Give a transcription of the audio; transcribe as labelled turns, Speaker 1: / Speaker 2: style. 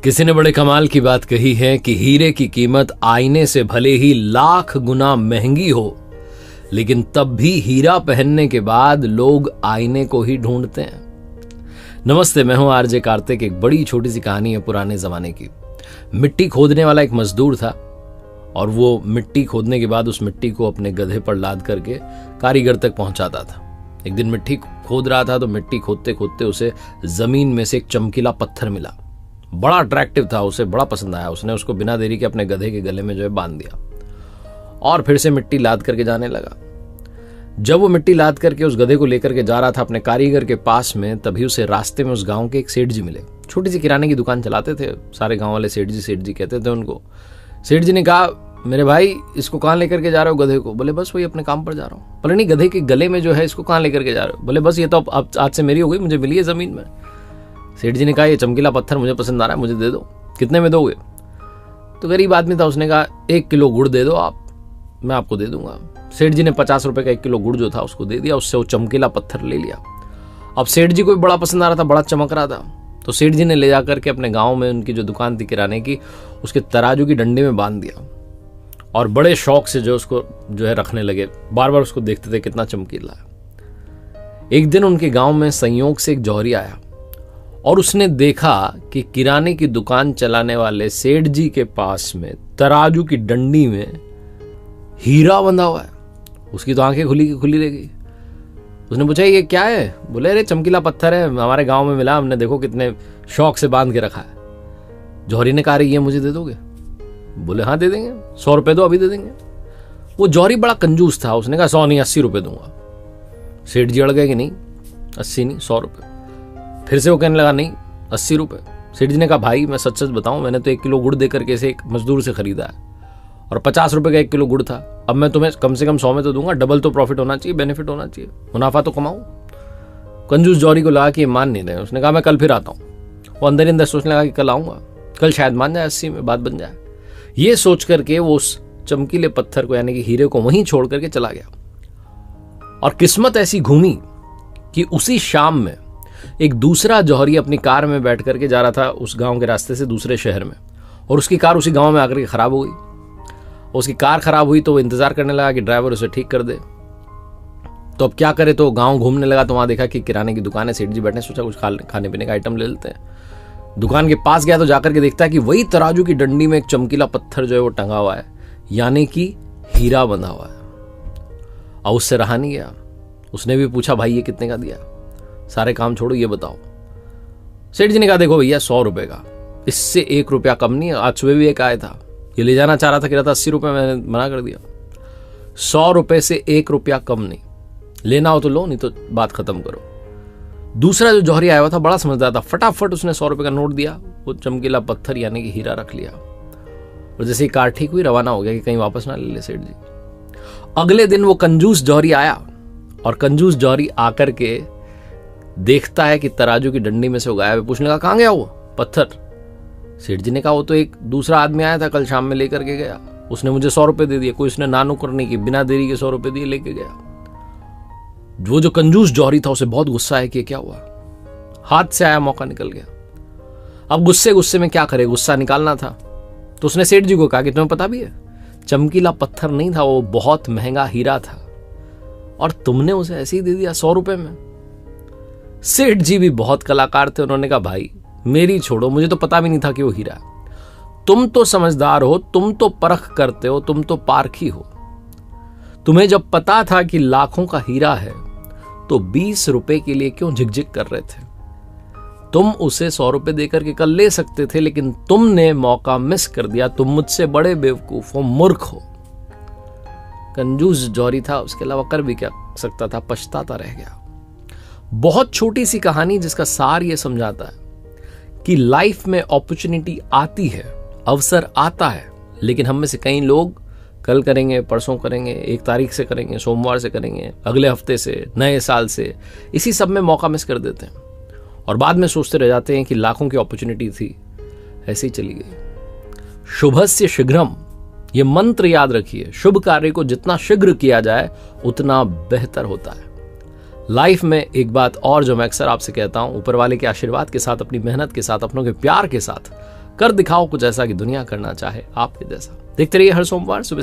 Speaker 1: किसी ने बड़े कमाल की बात कही है कि हीरे की कीमत आईने से भले ही लाख गुना महंगी हो, लेकिन तब भी हीरा पहनने के बाद लोग आईने को ही ढूंढते हैं। नमस्ते, मैं हूं आरजे कार्तिक। एक बड़ी छोटी सी कहानी है पुराने जमाने की। मिट्टी खोदने वाला एक मजदूर था और वो मिट्टी खोदने के बाद उस मिट्टी को अपने गधे पर लाद करके कारीगर तक पहुंचाता था। एक दिन मिट्टी खोद रहा था तो मिट्टी खोदते खोदते उसे जमीन में से एक चमकीला पत्थर मिला। बड़ा अट्रैक्टिव था, उसे बड़ा पसंद आया। उसने उसको बिना देरी के अपने गधे के गले में बांध दिया और फिर से मिट्टी लाद करके जाने लगा। जब वो मिट्टी लाद करके उस गधे को लेकर के जा रहा था अपने कारीगर के पास में, तभी उसे रास्ते में उस गांव के एक सेठ जी मिले। छोटी सी किराने की दुकान चलाते थे, सारे गांव वाले सेठ जी कहते थे उनको। सेठ जी ने कहा, मेरे भाई इसको कहाँ लेकर के जा रहे हो गधे को? बोले बस वही अपने काम पर जा रहा हूँ। बोले नहीं, गधे के गले में जो है इसको कहाँ लेकर के जा रहे हो? बोले बस ये तो अब आज से मेरी हो गई, मुझे मिली है जमीन में। सेठ जी ने कहा, ये चमकीला पत्थर मुझे पसंद आ रहा है, मुझे दे दो। कितने में दोगे? तो गरीब आदमी था, उसने कहा 1 किलो गुड़ दे दो आप, मैं आपको दे दूंगा। सेठ जी ने 50 रुपए का 1 किलो गुड़ जो था उसको दे दिया, उससे वो चमकीला पत्थर ले लिया। अब सेठ जी को भी बड़ा पसंद आ रहा था, बड़ा चमक रहा था। तो सेठ जी ने ले जाकर के अपने गांव में उनकी जो दुकान थी किराने की, उसके तराजू की डंडी में बांध दिया और बड़े शौक से उसको रखने लगे। बार बार उसको देखते थे कितना चमकीला है। एक दिन उनके गांव में संयोग से एक जौहरी आया और उसने देखा कि किराने की दुकान चलाने वाले सेठ जी के पास में तराजू की डंडी में हीरा बंधा हुआ है। उसकी तो आंखें खुली रह गई। उसने पूछा, ये क्या है? बोले, अरे चमकीला पत्थर है, हमारे गांव में मिला, हमने देखो कितने शौक से बांध के रखा है। जौहरी ने कहा, ये मुझे दे दोगे? बोले हाँ दे देंगे, 100 रुपए दो, अभी दे देंगे। वो जौहरी बड़ा कंजूस था, उसने कहा 100 नहीं 80 रुपए दूंगा। सेठ जी अड़ गए कि नहीं 80 नहीं 100 रुपए। फिर से वो कहने लगा नहीं 80 रुपए। सेठ जी ने कहा, भाई मैं सच बताऊं, मैंने तो 1 किलो गुड़ देकर के इसे एक मजदूर से खरीदा है और 50 रुपए का 1 किलो गुड़ था। अब मैं तुम्हें कम से कम 100 में तो दूंगा, डबल तो प्रॉफिट होना चाहिए, बेनिफिट होना चाहिए, मुनाफा तो कमाऊं। कंजूस जौहरी को लगा कि ये मान नहीं रहे। उसने कहा, मैं कल फिर आता हूं। वो अंदर ही अंदर सोचने लगा कि कल आऊंगा, कल शायद मान जाए, 80 में बात बन जाए। ये सोच करके वो उस चमकीले पत्थर को यानी कि हीरे को वहीं छोड़ करके चला गया। और किस्मत ऐसी घूमी कि उसी शाम में एक दूसरा जौहरी अपनी कार में बैठ करके जा रहा था उस गांव के रास्ते से दूसरे शहर में, और उसकी कार उसी गांव में आकर के खराब हो गई। उसकी कार खराब हुई तो वो इंतजार करने लगा कि ड्राइवर उसे ठीक कर दे। तो अब क्या करे, तो गांव घूमने लगा तो वहां देखा कि किराने की दुकान है, सेठ जी बैठे, सोचा कुछ खाने पीने का आइटम ले लेते हैं। दुकान के पास गया तो जाकर के देखता है कि वही तराजू की डंडी में एक चमकीला पत्थर जो है वो टंगा हुआ है, यानी कि हीरा बंधा हुआ है। और उससे रहा नहीं गया, उसने भी पूछा, भाई ये कितने का दिया? सारे काम छोड़ो, ये बताओ। सेठ जी ने कहा, देखो भैया 100 रुपए का, इससे 1 रुपया कम नहीं है। आज सुबह भी एक आया था, ये ले जाना चाह रहा था, कह रहा था 80 रुपए, मैंने मना कर दिया। 100 रुपए से 1 रुपया कम नहीं, लेना हो तो लो, नहीं तो बात खत्म करो। दूसरा जो जौहरी आया हुआ था बड़ा समझदार था, फटाफट उसने 100 रुपए का नोट दिया, वो चमकीला पत्थर यानी कि हीरा रख लिया और जैसे ही कार ठीक हुई रवाना हो गया कि कहीं वापस ना ले ले सेठ जी। अगले दिन वो कंजूस जौहरी आया और कंजूस जौहरी आकर के देखता है कि तराजू की डंडी में से वो गायब है। पूछने का, कहां गया वो पत्थर? सेठ जी ने कहा, वो तो एक दूसरा आदमी आया था कल शाम में, लेकर के गया, उसने मुझे 100 रुपए दे दिए। कोई उसने ना नुक्कर नहीं की, बिना देरी के 100 रुपए दिए लेके गया। वो जो कंजूस जौहरी था उसे बहुत गुस्सा है कि क्या हुआ, हाथ से आया मौका निकल गया। अब गुस्से में क्या करे, गुस्सा निकालना था। तो उसने सेठ जी को कहा कि तुम्हें पता भी है, चमकीला पत्थर नहीं था, वो बहुत महंगा हीरा था और तुमने उसे ऐसे ही दे दिया 100 रुपए में। सेठ जी भी बहुत कलाकार थे, उन्होंने कहा, भाई मेरी छोड़ो, मुझे तो पता भी नहीं था कि वो हीरा है। तुम तो समझदार हो, तुम तो परख करते हो, तुम तो पारखी हो। तुम्हें जब पता था कि लाखों का हीरा है तो 20 रुपए के लिए क्यों झिकझिक कर रहे थे? तुम उसे 100 रुपए देकर के कल ले सकते थे, लेकिन तुमने मौका मिस कर दिया। तुम मुझसे बड़े बेवकूफ हो, मूर्ख हो। कंजूस जौहरी था, उसके अलावा कर भी क्या सकता था, पछताता रह गया। बहुत छोटी सी कहानी जिसका सार यह समझाता है कि लाइफ में अपॉर्चुनिटी आती है, अवसर आता है, लेकिन हम में से कई लोग कल करेंगे, परसों करेंगे, 1 तारीख से करेंगे, सोमवार से करेंगे, अगले हफ्ते से, नए साल से, इसी सब में मौका मिस कर देते हैं और बाद में सोचते रह जाते हैं कि लाखों की अपॉर्चुनिटी थी, ऐसे ही चली गई। शुभस्य शीघ्रम, ये मंत्र याद रखिए। शुभ कार्य को जितना शीघ्र किया जाए उतना बेहतर होता है। लाइफ में एक बात और जो मैं अक्सर आपसे कहता हूं, ऊपर वाले के आशीर्वाद के साथ, अपनी मेहनत के साथ, अपनों के प्यार के साथ कर दिखाओ कुछ ऐसा कि दुनिया करना चाहे आपके जैसा। देखते रहिए हर सोमवार सुबह